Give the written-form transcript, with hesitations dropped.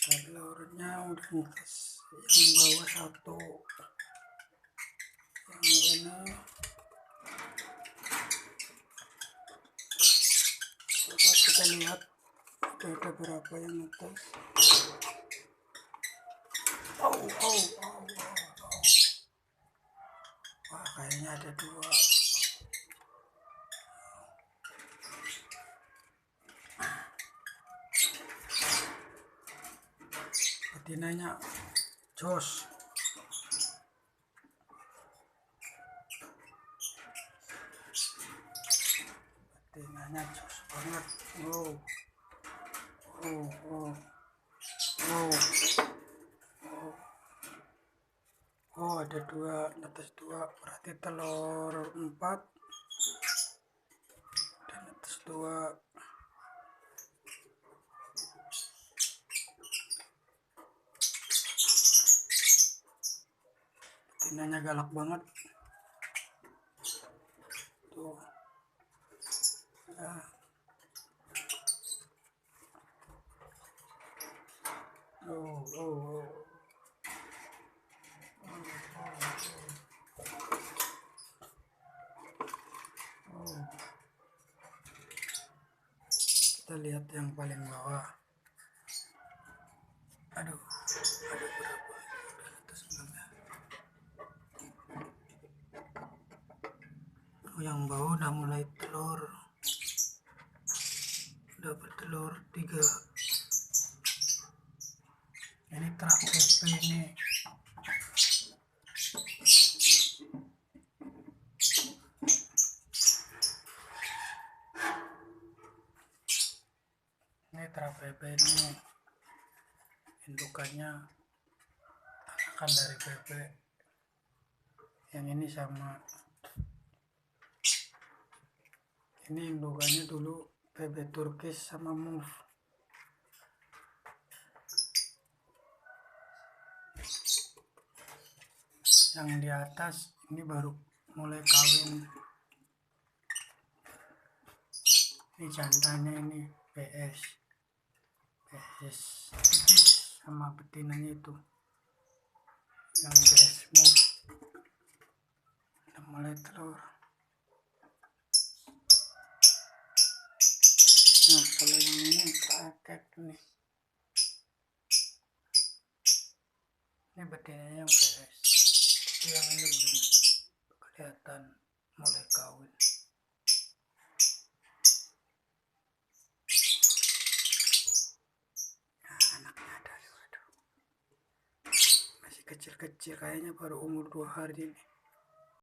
telurnya udah netes. Yang bawah satu, yang ini coba kita lihat ada berapa yang netes. Wah, kayaknya ada 2. Betinanya jos. Betinanya jos banget. Oh, ada 2, netes 2, berarti telur 4 dan netes 2. Betinanya galak banget tuh ya. Kita lihat yang paling bawah. Aduh, ada berapa? Udah atas belum ya? Oh, yang bawah udah mulai telur. Udah bertelur 3. Ini terak PP ini. Ini terak PP ini. Indukannya akan dari PP. Yang ini sama. Ini indukannya dulu PP Turkish sama Move. Yang di atas ini baru mulai kawin. Ini jantannya, ini PS sama betinanya itu yang PS Move. Udah mulai telur. Nah, kalau yang ini kakek nih. Ini betinanya yang PS. Yang ini belum kelihatan mulai kawin. Nah, anaknya ada, waduh. Masih kecil-kecil, kayaknya baru umur 2 hari ini.